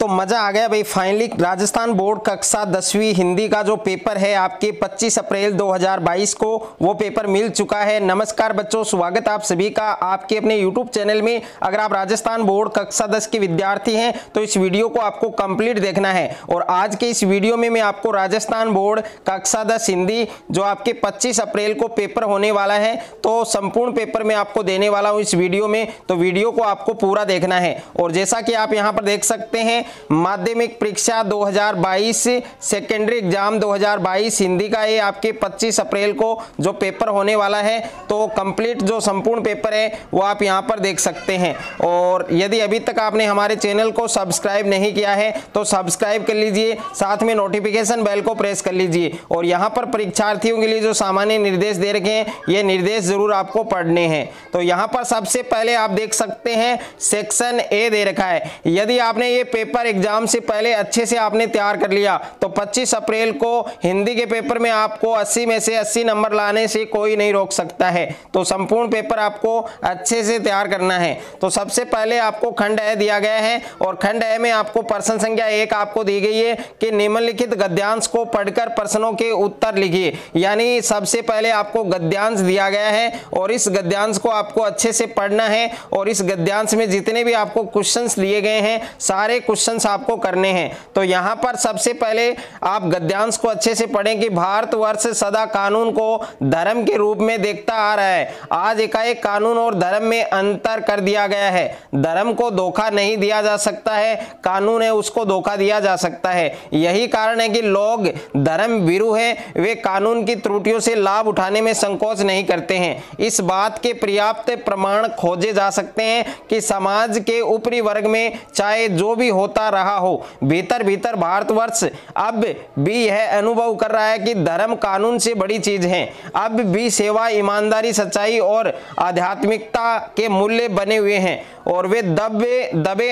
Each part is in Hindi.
तो मजा आ गया भाई। फाइनली राजस्थान बोर्ड कक्षा 10वीं हिंदी का जो पेपर है आपके 25 अप्रैल 2022 को वो पेपर मिल चुका है। नमस्कार बच्चों, स्वागत आप सभी का आपके अपने YouTube चैनल में। अगर आप राजस्थान बोर्ड कक्षा 10 के विद्यार्थी हैं तो इस वीडियो को आपको कंप्लीट देखना है। और आज के इस वीडियो में मैं आपको राजस्थान बोर्ड कक्षा 10 हिंदी जो आपके 25 अप्रैल को पेपर होने वाला है तो संपूर्ण पेपर मैं आपको देने वाला हूं इस वीडियो में। तो वीडियो को आपको पूरा देखना है। और जैसा कि आप यहां पर देख सकते हैं, माध्यमिक परीक्षा 2022 सेकेंडरी एग्जाम 2022 हिंदी का ये आपके 25 अप्रैल को जो पेपर होने वाला है तो कंप्लीट जो संपूर्ण पेपर है वो आप यहां पर देख सकते हैं। और यदि अभी तक आपने हमारे चैनल को सब्सक्राइब नहीं किया है तो सब्सक्राइब कर लीजिए, साथ में नोटिफिकेशन बेल को प्रेस कर लीजिए। और यहां पर परीक्षार्थियों के लिए जो सामान्य निर्देश दे रखे हैं ये निर्देश जरूर आपको पढ़ने हैं। तो यहां पर सबसे पहले आप देख सकते हैं सेक्शन ए दे रखा है। यदि आपने ये पेपर एग्जाम से पहले अच्छे से आपने तैयार कर लिया तो 25 अप्रैल को हिंदी के पेपर में आपको 80 में से 80 नंबर लाने से कोई नहीं रोक सकता है। तो संपूर्ण पेपर आपको अच्छे से तैयार करना है। तो सबसे पहले आपको खंड ए दिया गया है और खंड ए में आपको प्रश्न संख्या 1 आपको दी गई है कि निम्नलिखित गद्यांश को पढ़कर प्रश्नों के उत्तर लिखिए। यानी सबसे पहले आपको गद्यांश दिया गया है और इस गद्यांश को आपको अच्छे से पढ़ना है। और इस गद्यांश में जितने भी आपको क्वेश्चंस दिए गए हैं सारे क्वेश्चंस आपको करने हैं। तो यहां पर सबसे पहले आप गद्यांश को अच्छे से पढ़ें कि भारतवर्ष सदा कानून को धर्म के रूप में देखता आ रहा है। आज एकाएक कानून और धर्म में अंतर कर दिया गया है। धर्म को धोखा नहीं दिया जा सकता है, कानून है उसको धोखा दिया जा सकता है। यही कारण है कि लोग धर्म भीरु हैं, वे कानून की त्रुटियों से लाभ उठाने में संकोच नहीं करते हैं। इस बात के पर्याप्त प्रमाण खोजे जा सकते हैं कि समाज के ऊपरी वर्ग में चाहे जो भी होता रहा हो, भीतर भीतर भारतवर्ष अब भी यह अनुभव कर रहा है कि धर्म कानून से बड़ी चीज है। अब भी सेवा, ईमानदारी, सच्चाई और आध्यात्मिकता के मूल्य बने हुए हैं और वे दबे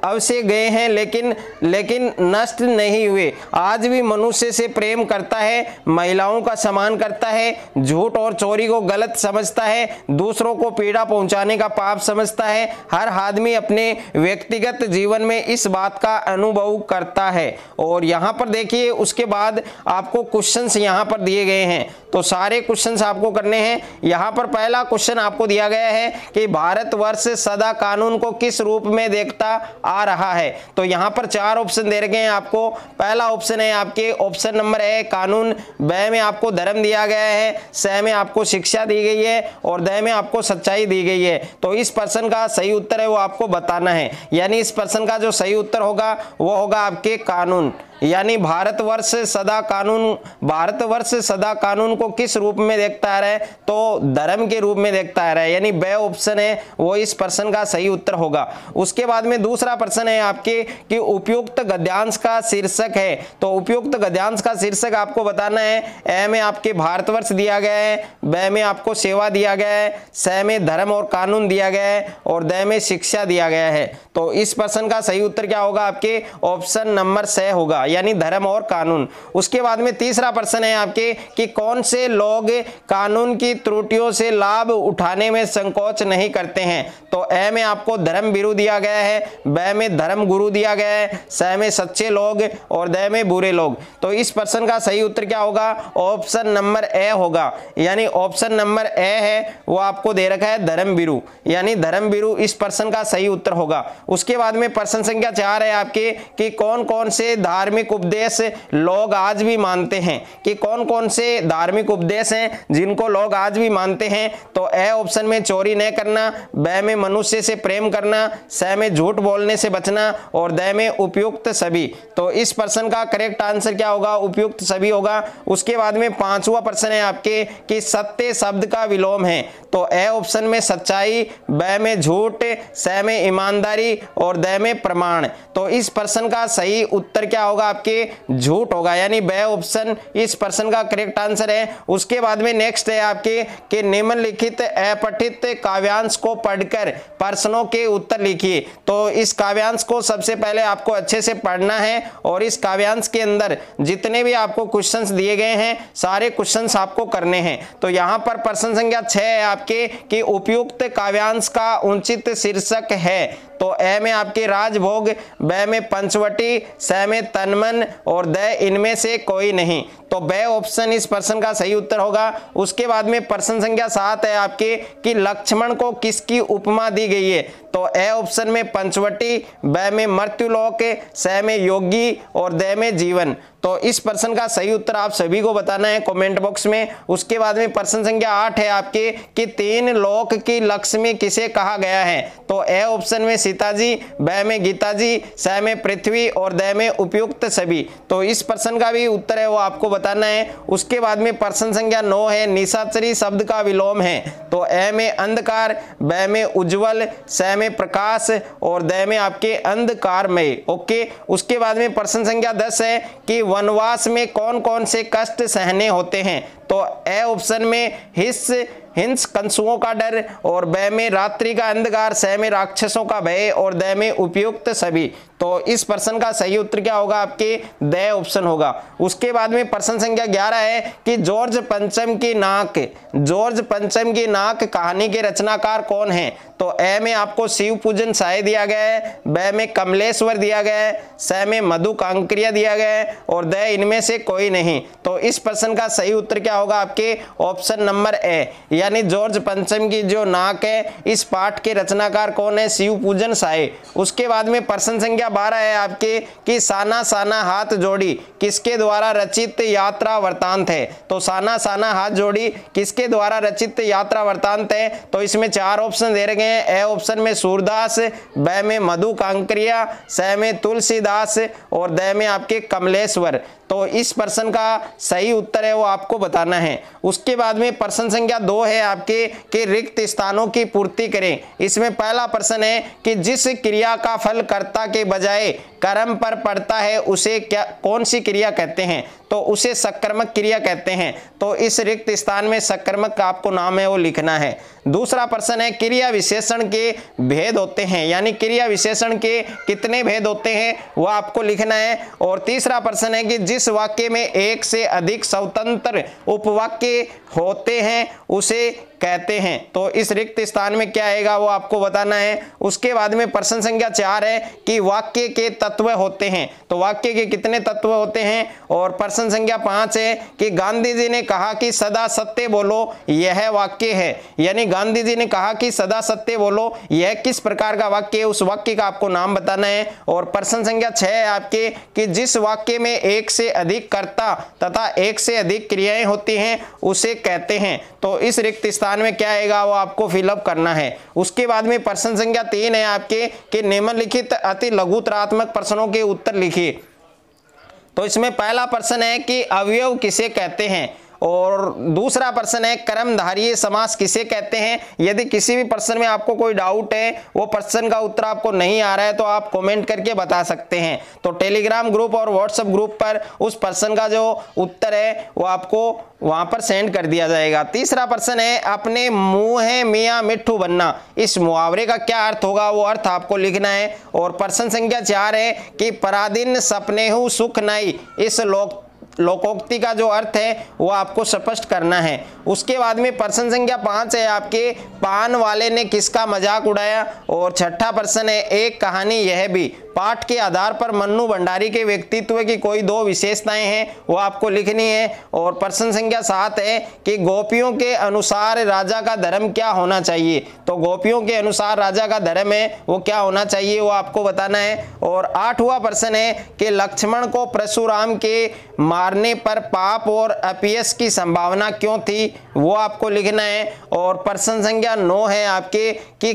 अवश्य गए हैं लेकिन नष्ट नहीं हुए। आज भी मनुष्य से प्रेम करता है, महिलाओं का सम्मान करता है, झूठ और चोरी को गलत समझता है, दूसरों को पीड़ा पहुंचाने का पाप समझता है। हर आदमी अपने व्यक्तिगत जीवन में इस बात का अनुभव करता है। और यहाँ पर देखिए उसके बाद आपको क्वेश्चंस यहाँ पर दिए गए हैं तो सारे क्वेश्चंस आपको करने हैं। यहाँ पर पहला क्वेश्चन आपको दिया गया है कि भारतवर्ष सदा कानून को किस रूप में देखता आ रहा है। तो यहाँ पर 4 ऑप्शन दे रखे हैं आपको। पहला ऑप्शन है आपके ऑप्शन नंबर ए कानून, ब में आपको धर्म दिया गया है, स में आपको शिक्षा दी गई है और द में आपको सच्चाई दी गई है। तो इस प्रश्न का सही उत्तर है वो आपको बताना है। यानी इस प्रश्न का जो सही उत्तर होगा वो होगा आपके कानून। यानी भारतवर्ष सदा कानून को किस रूप में देखता आ रहा है तो धर्म के रूप में देखता आ रहा है। यानी ब ऑप्शन है वो इस प्रश्न का सही उत्तर होगा। उसके बाद में दूसरा प्रश्न है आपके कि उपयुक्त गद्यांश का शीर्षक है। तो उपयुक्त गद्यांश का शीर्षक आपको बताना है। ए में आपके भारतवर्ष दिया गया है, ब में आपको सेवा दिया गया है, स में धर्म और कानून दिया गया है और द में शिक्षा दिया गया है। तो इस प्रश्न का सही उत्तर क्या होगा आपके ऑप्शन नंबर स होगा, यानी धर्म और कानून। उसके बाद में तीसरा प्रश्न है आपके कि कौन से लोग कानून की त्रुटियों से लाभ उठाने में संकोच नहीं करते हैं। तो ए में आपको धर्म भीरु दिया गया है, ब में धर्म गुरु दिया गया है, स में सच्चे लोग और द में बुरे लोग। तो इस प्रश्न का सही उत्तर क्या होगा, ऑप्शन नंबर ए होगा। यानी ऑप्शन नंबर ए है वो आपको दे रखा है धर्म भीरु, यानी धर्म भीरु इस प्रश्न का सही उत्तर होगा। उसके बाद में प्रश्न संख्या 4 है आपके कि कौन कौन से धार्मिक उपदेश लोग आज भी मानते हैं। कि कौन कौन से धार्मिक उपदेश हैं जिनको लोग आज भी मानते हैं। तो ए ऑप्शन में चोरी न करना, ब में मनुष्य से प्रेम करना, स में झूठ बोलने से बचना और द में उपयुक्त सभी। तो इस प्रश्न का करेक्ट आंसर क्या होगा, उपयुक्त सभी होगा। उसके बाद में 5वां प्रश्न है आपके कि सत्य शब्द का विलोम है। तो ए ऑप्शन में सच्चाई, ब में झूठ, स में ईमानदारी और द में प्रमाण। तो इस प्रश्न का सही उत्तर क्या होगा आपके झूठ होगा, यानी ब ऑप्शन इस प्रश्न का करेक्ट आंसर है। उसके बाद में नेक्स्ट है आपके कि निम्नलिखित अपठित काव्यांश को पढ़कर प्रश्नों के उत्तर लिखिए। तो इस काव्यांश को सबसे पहले आपको अच्छे से पढ़ना है और इस काव्यांश के अंदर जितने भी आपको क्वेश्चंस दिए गए हैं सारे क्वेश्चंस आपको करने हैं। तो यहाँ पर प्रश्न संख्या 6 है आपके कि उपयुक्त काव्यांश का उचित शीर्षक है। तो ए में आपके राजभोग, ब में पंचवटी, स में तनमन और द इनमें से कोई नहीं। तो ब ऑप्शन इस प्रश्न का सही उत्तर होगा। उसके बाद में प्रश्न संख्या 7 है आपके कि लक्ष्मण को किसकी उपमा दी गई है। तो ए ऑप्शन में पंचवटी, ब में मृत्युलोक, स में योगी और द में जीवन। तो इस प्रश्न का सही उत्तर आप सभी को बताना है कमेंट बॉक्स में। उसके बाद में प्रश्न संख्या 8 है आपके कि 3 लोक की लक्ष्मी किसे कहा गया है। तो ए ऑप्शन में सीता जी, ब में गीता जी, स में पृथ्वी और द में उपयुक्त सभी। तो इस प्रश्न का भी उत्तर है वो आपको बताना है। उसके बाद में प्रश्न संख्या 9 है निशाचरी शब्द का विलोम है। तो ए में अंधकार, ब में उज्जवल, स में प्रकाश और द में आपके अंधकारमय। ओके। उसके बाद में प्रश्न संख्या 10 है कि वनवास में कौन कौन से कष्ट सहने होते हैं। तो ए ऑप्शन में हिंस कंसुओं का डर और ब में रात्रि का अंधकार, स में राक्षसों का भय और द में उपयुक्त सभी। तो इस प्रश्न का सही उत्तर क्या होगा आपके द ऑप्शन होगा। उसके बाद में प्रश्न संख्या 11 है कि जॉर्ज पंचम की नाक कहानी के रचनाकार कौन है। तो ए में आपको शिव पूजन साय दिया गया है, ब में कमलेश्वर दिया गया है, स में मधु कांकरिया दिया गया है और द इनमें से कोई नहीं। तो इस प्रश्न का सही उत्तर क्या होगा आपके ऑप्शन नंबर ए, यानी जॉर्ज पंचम की जो नाक है इस पाठ के रचनाकार कौन है, शिव पूजन साय। उसके बाद में प्रश्न संख्या 12 है आपके कि साना साना हाथ जोड़ी किसके द्वारा रचित यात्रा वृतांत है। तो साना साना हाथ जोड़ी किसके द्वारा रचित यात्रा वृतांत है। तो इसमें 4 ऑप्शन दे रखे हैं। ए ऑप्शन में सूरदास, ब में मधु कांकरिया, स में तुलसीदास और द में आपके कमलेश्वर। तो इस प्रश्न का सही उत्तर है वो आपको बताना है। उसके बाद में प्रश्न संख्या 2 है आपके कि रिक्त स्थानों की पूर्ति करें। इसमें पहला प्रश्न है कि जिस क्रिया का फल कर्ता के बजाय कर्म पर पड़ता है उसे कौन सी क्रिया कहते हैं। तो उसे सक्रामक क्रिया कहते हैं। तो इस रिक्त स्थान में सक्रामक का आपको नाम है वो लिखना है। दूसरा प्रश्न है क्रिया विशेषण के भेद होते हैं, यानी क्रिया विशेषण के कितने भेद होते हैं वो आपको लिखना है। और तीसरा प्रश्न है कि जिस वाक्य में एक से अधिक स्वतंत्र उपवाक्य होते हैं उसे कहते हैं। तो इस रिक्त स्थान में क्या आएगा वो आपको बताना है। उसके बाद में प्रश्न संख्या 4 है कि वाक्य के तत्व होते हैं। तो वाक्य के कितने तत्व होते हैं। और प्रश्न संख्या 5 है कि गांधी जी ने कहा कि सदा सत्य बोलो यह वाक्य है, यानी गांधी जी ने कहा कि सदा सत्य बोलो यह किस प्रकार का वाक्य है, उस वाक्य का आपको नाम बताना है। और प्रश्न संख्या 6 है आपके कि जिस वाक्य में एक से अधिक कर्ता तथा एक से अधिक क्रियाएं होती हैं उसे कहते हैं। तो इस रिक्त स्थान में क्या आएगा वो आपको फिलअप करना है। उसके बाद में प्रश्न संख्या 3 है आपके कि निम्नलिखित अति लघुतरात्मक प्रश्नों के उत्तर लिखिए। तो इसमें पहला प्रश्न है कि अवयव किसे कहते हैं और दूसरा प्रश्न है कर्मधारय समास किसे कहते हैं। यदि किसी भी प्रश्न में आपको कोई डाउट है, वो प्रश्न का उत्तर आपको नहीं आ रहा है तो आप कमेंट करके बता सकते हैं। तो टेलीग्राम ग्रुप और व्हाट्सएप ग्रुप पर उस प्रश्न का जो उत्तर है वो आपको वहां पर सेंड कर दिया जाएगा। तीसरा प्रश्न है अपने मुंह मियाँ मिट्ठू बनना, इस मुहावरे का क्या अर्थ होगा वो अर्थ आपको लिखना है। और प्रश्न संख्या 4 है कि पराधीन सपनेहु सुख नाई, इस लोकोक्ति का जो अर्थ है वो आपको स्पष्ट करना है। उसके बाद में प्रश्न संख्या 5 है आपके पान वाले ने किसका मजाक उड़ाया। और छठा प्रश्न है एक कहानी यह भी, पाठ के आधार पर मन्नू भंडारी के व्यक्तित्व की कोई 2 विशेषताएं हैं वो आपको लिखनी है। और प्रश्न संख्या 7 है कि गोपियों के अनुसार राजा का धर्म क्या होना चाहिए। तो गोपियों के अनुसार राजा का धर्म है वो क्या होना चाहिए वो आपको बताना है। और 8वां प्रश्न है कि लक्ष्मण को परशुराम के मारने पर पाप और अपयश की संभावना क्यों थी वो आपको लिखना है। और प्रश्न संख्या 9 है आपके कि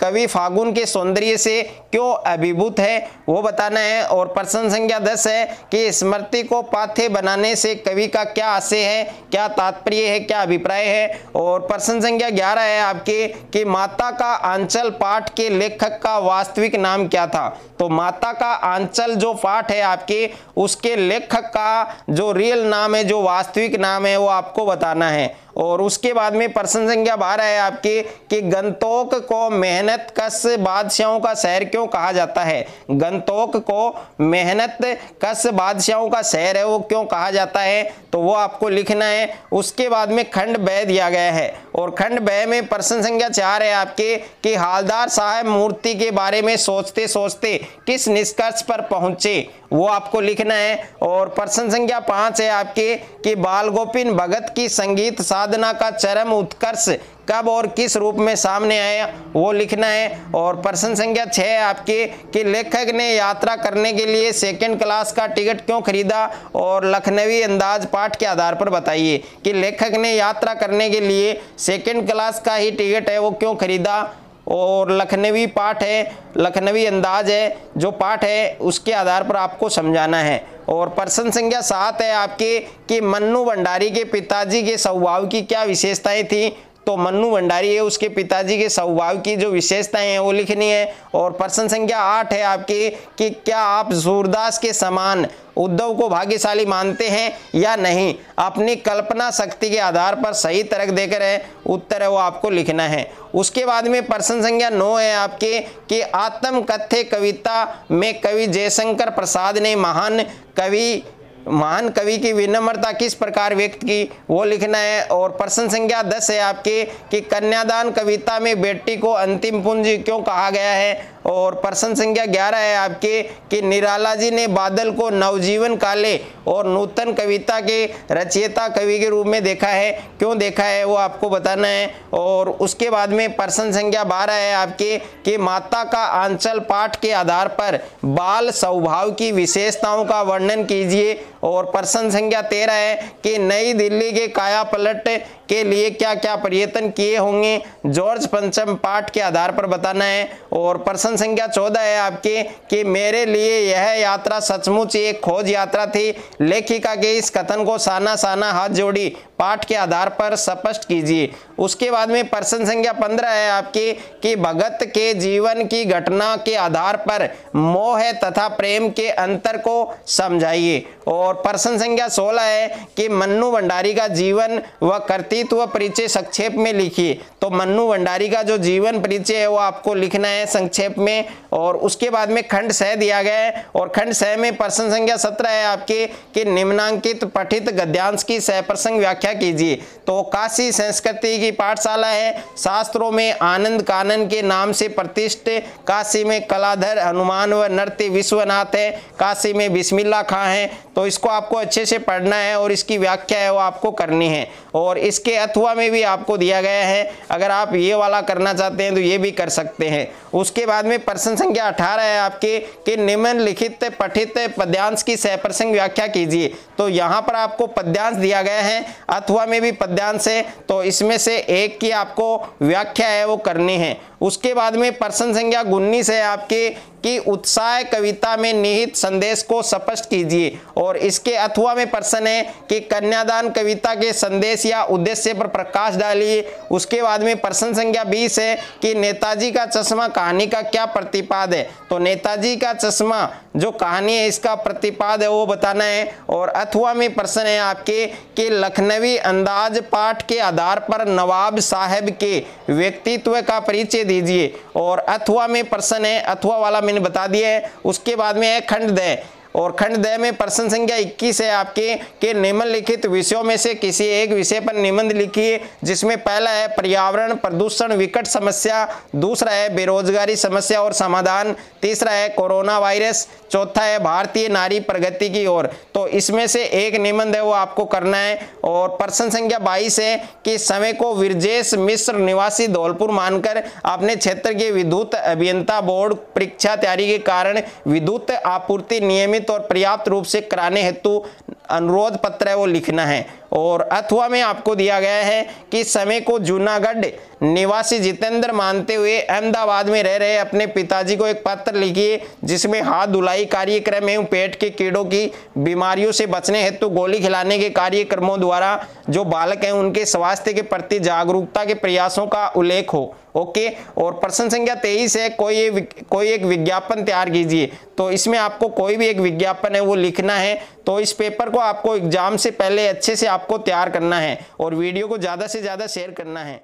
कवि फागुन के सौंदर्य से क्यों अभिभूत है वो बताना है। और प्रश्न संख्या 10 है कि स्मृति को पाथ्य बनाने से कवि का क्या आशय है, क्या तात्पर्य है, क्या अभिप्राय है। और प्रश्न संख्या 11 है आपके कि माता का आंचल पाठ के लेखक का वास्तविक नाम क्या था। तो माता का आंचल जो पाठ है आपके उसके लेखक का जो रियल नाम है, जो वास्तविक नाम है वो आपको बताना है। और उसके बाद में प्रश्न संख्या 12 है आपके कि गंतोक को मेहनत कश बादशाहों का शहर क्यों कहा जाता है। गंतोक को मेहनत कश बादशाहों का शहर है वो क्यों कहा जाता है, तो वो आपको लिखना है। उसके बाद में खंड ब दिया गया है और खंड ब में प्रश्न संख्या 4 है आपके कि हालदार साहब मूर्ति के बारे में सोचते सोचते किस निष्कर्ष पर पहुंचे, वो आपको लिखना है। और प्रश्न संख्या 5 है आपके कि बाल गोविंद भगत की संगीत साधना का चरम उत्कर्ष कब और किस रूप में सामने आया, वो लिखना है। और प्रश्न संख्या 6 है आपके कि लेखक ने यात्रा करने के लिए सेकंड क्लास का टिकट क्यों खरीदा और लखनवी अंदाज पाठ के आधार पर बताइए कि लेखक ने यात्रा करने के लिए सेकंड क्लास का ही टिकट है वो क्यों खरीदा और लखनवी पाठ है, लखनवी अंदाज है जो पाठ है उसके आधार पर आपको समझाना है। और प्रश्न संख्या 7 है आपके कि मन्नू भंडारी के पिताजी के स्वभाव की क्या विशेषताएं थी, तो मन्नू भंडारी है उसके पिताजी के स्वभाव की जो विशेषताएं हैं वो लिखनी है। और प्रश्न संख्या 8 है आपकी कि क्या आप सूरदास के समान उद्धव को भाग्यशाली मानते हैं या नहीं, अपनी कल्पना शक्ति के आधार पर सही तर्क देकर है उत्तर है वो आपको लिखना है। उसके बाद में प्रश्न संख्या 9 है आपके कि आत्मकथ्य कविता में कवि जयशंकर प्रसाद ने महान कवि की विनम्रता किस प्रकार व्यक्त की, वो लिखना है। और प्रश्न संख्या 10 है आपके कि कन्यादान कविता में बेटी को अंतिम पूंजी क्यों कहा गया है। और प्रश्न संख्या 11 है आपके कि निराला जी ने बादल को नवजीवन काले और नूतन कविता के रचयिता कवि के रूप में देखा है, क्यों देखा है वो आपको बताना है। और उसके बाद में प्रश्न संख्या 12 है आपके कि माता का आंचल पाठ के आधार पर बाल स्वभाव की विशेषताओं का वर्णन कीजिए। और प्रश्न संख्या 13 है कि नई दिल्ली के काया पलट के लिए क्या क्या प्रयत्न किए होंगे, जॉर्ज पंचम पाठ के आधार पर बताना है। और प्रश्न संख्या 14 है आपके कि मेरे लिए यह यात्रा सचमुच एक खोज यात्रा थी, लेखिका के इस कथन को साना साना हाथ जोड़ी पाठ के आधार पर स्पष्ट कीजिए। उसके बाद में प्रश्न संख्या 15 है आपकी कि भगत के जीवन की घटना के आधार पर मोह तथा प्रेम के अंतर को समझाइए। और प्रश्न संख्या 16 है कि मन्नू भंडारी का जीवन व कर्तृत्व परिचय संक्षेप में लिखिए, तो मन्नू भंडारी का जो जीवन परिचय है वो आपको लिखना है संक्षेप में। और उसके बाद में खंड सह दिया गया है और खंड सह में प्रश्न संख्या 17 है आपके कि निम्नांकित पठित गद्यांश की सहप्रसंग व्याख्या कीजिए। तो काशी संस्कृति की पाठशाला है, शास्त्रों में आनंद कानन के नाम से प्रतिष्ठित, काशी में कलाधर हनुमान व नृत्य विश्वनाथ है, काशी में बिस्मिल्लाह खां है, तो इसको आपको अच्छे से पढ़ना है और इसकी व्याख्या है वो आपको करनी है। और इसके अथवा में भी आपको दिया गया है, अगर आप ये वाला करना चाहते हैं तो ये भी कर सकते हैं। उसके बाद में प्रश्न संख्या 18 है आपके कि निम्नलिखित पठित पद्यांश की सहप्रसंग व्याख्या कीजिए। तो यहाँ पर आपको पद्यांश दिया गया है, अथवा में भी पद्यांश है, तो इसमें से एक की आपको व्याख्या है वो करनी है। उसके बाद में प्रश्न संख्या 19 है आपके कि उत्साह कविता में निहित संदेश को स्पष्ट कीजिए। और इसके अथवा में प्रश्न है कि कन्यादान कविता के संदेश या उद्देश्य पर प्रकाश डालिए। उसके बाद में प्रश्न संख्या 20 है कि नेताजी का चश्मा कहानी का क्या प्रतिपाद है, तो नेताजी का चश्मा जो कहानी है इसका प्रतिपाद है वो बताना है। और अथवा में प्रश्न है आपके कि लखनवी अंदाज पाठ के आधार पर नवाब साहब के व्यक्तित्व का परिचय दीजिए। और अथवा में प्रश्न है, अथवा वाला मैंने बता दिया है। उसके बाद में है खंड द, और खंड द में प्रश्न संख्या 21 है आपके कि निम्नलिखित विषयों में से किसी एक विषय पर निबंध लिखिए, जिसमें पहला है पर्यावरण प्रदूषण विकट समस्या, दूसरा है बेरोजगारी समस्या और समाधान, तीसरा है कोरोना वायरस, चौथा है भारतीय नारी प्रगति की ओर। तो इसमें से एक निबंध है वो आपको करना है। और प्रश्न संख्या 22 है कि समय को विरजेश मिश्र निवासी धौलपुर मानकर अपने क्षेत्र के विद्युत अभियंता बोर्ड परीक्षा तैयारी के कारण विद्युत आपूर्ति नियमित और पर्याप्त रूप से कराने हेतु अनुरोध पत्र है वो लिखना है। और अथवा में आपको दिया गया है कि समय को जूनागढ़ निवासी जितेंद्र मानते हुए अहमदाबाद में रह रहे अपने पिताजी को एक पत्र लिखिए, जिसमें हाथ धुलाई कार्यक्रम एवं पेट के कीड़ों की बीमारियों से बचने हेतु गोली खिलाने के कार्यक्रमों द्वारा जो बालक हैं उनके स्वास्थ्य के प्रति जागरूकता के प्रयासों का उल्लेख हो। ओके। और प्रश्न संख्या 23 है कोई एक विज्ञापन तैयार कीजिए। तो इसमें आपको कोई भी एक विज्ञापन है वो लिखना है। तो इस पेपर को आपको एग्जाम से पहले अच्छे से आपको तैयार करना है और वीडियो को ज़्यादा से ज़्यादा शेयर करना है।